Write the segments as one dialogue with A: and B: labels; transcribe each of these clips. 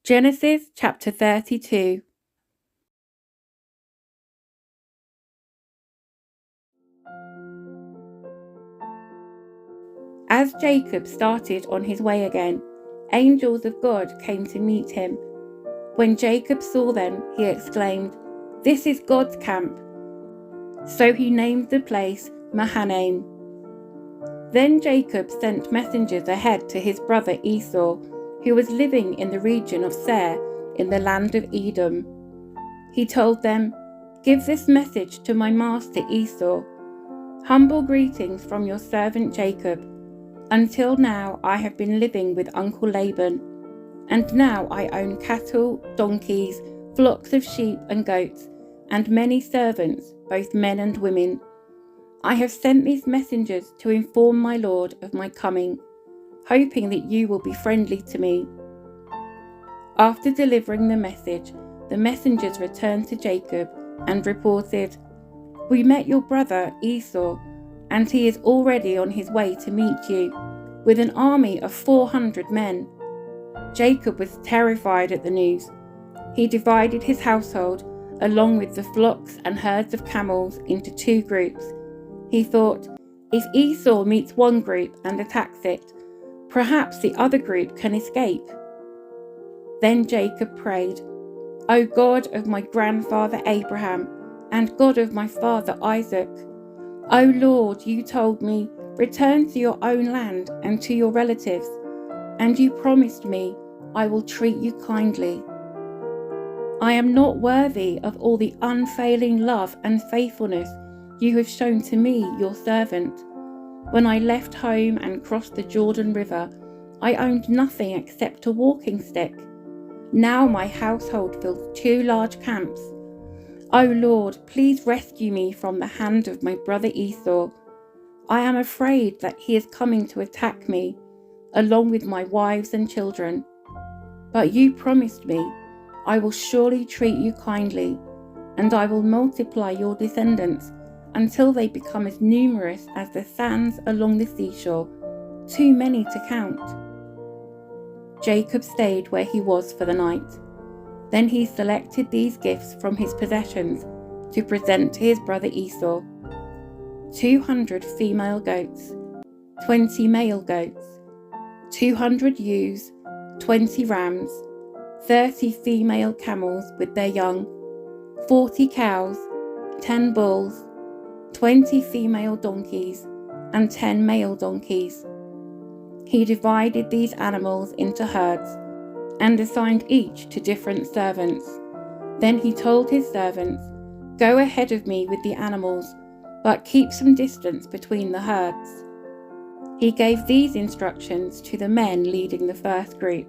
A: Genesis chapter 32. As Jacob started on his way again, angels of God came to meet him. When Jacob saw them, he exclaimed, "This is God's camp." So he named the place Mahanaim. Then Jacob sent messengers ahead to his brother Esau, who was living in the region of Seir in the land of Edom. He told them, "Give this message to my master Esau. Humble greetings from your servant Jacob. Until now I have been living with Uncle Laban, and now I own cattle, donkeys, flocks of sheep and goats, and many servants, both men and women. I have sent these messengers to inform my lord of my coming, hoping that you will be friendly to me." After delivering the message, the messengers returned to Jacob and reported, "We met your brother Esau, and he is already on his way to meet you, with an army of 400 men." Jacob was terrified at the news. He divided his household, along with the flocks and herds of camels, into 2 groups. He thought, if Esau meets one group and attacks it, perhaps the other group can escape. Then Jacob prayed, "O God of my grandfather Abraham, and God of my father Isaac, O Lord, you told me, return to your own land and to your relatives, and you promised me, I will treat you kindly. I am not worthy of all the unfailing love and faithfulness you have shown to me, your servant. When I left home and crossed the Jordan River, I owned nothing except a walking stick. Now my household fills 2 large camps. O Lord, please rescue me from the hand of my brother Esau. I am afraid that he is coming to attack me, along with my wives and children. But you promised me, I will surely treat you kindly, and I will multiply your descendants until they become as numerous as the sands along the seashore, too many to count." Jacob stayed where he was for the night. Then he selected these gifts from his possessions to present to his brother Esau: 200 female goats, 20 male goats, 200 ewes, 20 rams, 30 female camels with their young, 40 cows, 10 bulls, 20 female donkeys, and 10 male donkeys. He divided these animals into herds and assigned each to different servants. Then he told his servants, "Go ahead of me with the animals, but keep some distance between the herds." He gave these instructions to the men leading the first group: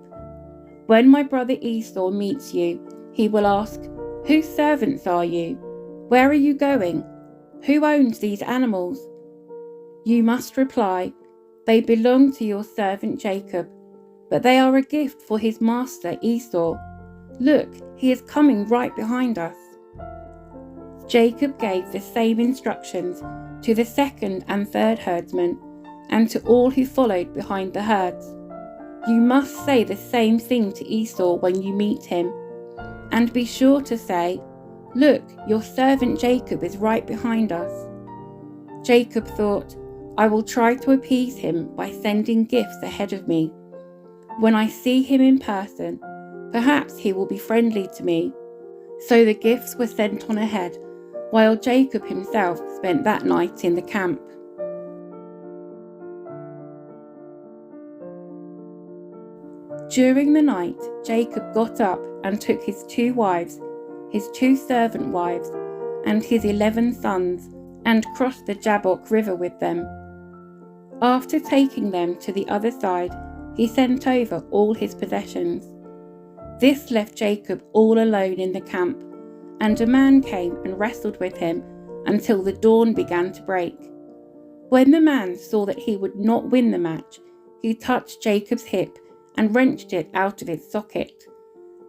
A: "When my brother Esau meets you, he will ask, 'Whose servants are you? Where are you going? Who owns these animals?' You must reply, 'They belong to your servant Jacob, but they are a gift for his master Esau. Look, he is coming right behind us.'" Jacob gave the same instructions to the second and third herdsmen, and to all who followed behind the herds. "You must say the same thing to Esau when you meet him, and be sure to say, 'Look, your servant Jacob is right behind us.'" Jacob thought, "I will try to appease him by sending gifts ahead of me. When I see him in person, perhaps he will be friendly to me." So the gifts were sent on ahead, while Jacob himself spent that night in the camp. During the night, Jacob got up and took his 2 wives, his 2 servant wives, and his 11 sons, and crossed the Jabbok River with them. After taking them to the other side, he sent over all his possessions. This left Jacob all alone in the camp, and a man came and wrestled with him until the dawn began to break. When the man saw that he would not win the match, he touched Jacob's hip and wrenched it out of its socket.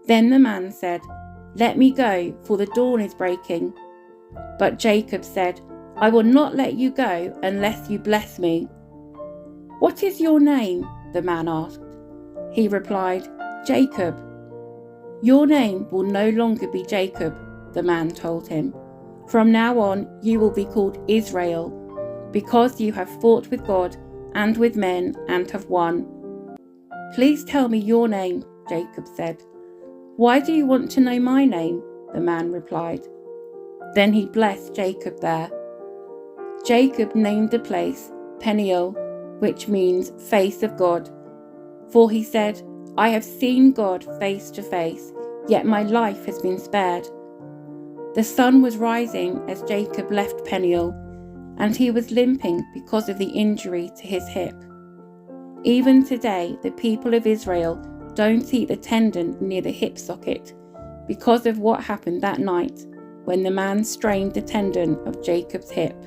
A: Then the man said, "Let me go, for the dawn is breaking." But Jacob said, "I will not let you go unless you bless me." "What is your name?" the man asked. He replied, "Jacob." "Your name will no longer be Jacob," the man told him. "From now on, you will be called Israel, because you have fought with God and with men and have won." "Please tell me your name," Jacob said. "Why do you want to know my name?" the man replied. Then he blessed Jacob there. Jacob named the place Peniel, which means face of God. For he said, "I have seen God face to face, yet my life has been spared." The sun was rising as Jacob left Peniel, and he was limping because of the injury to his hip. Even today, the people of Israel don't eat the tendon near the hip socket because of what happened that night when the man strained the tendon of Jacob's hip.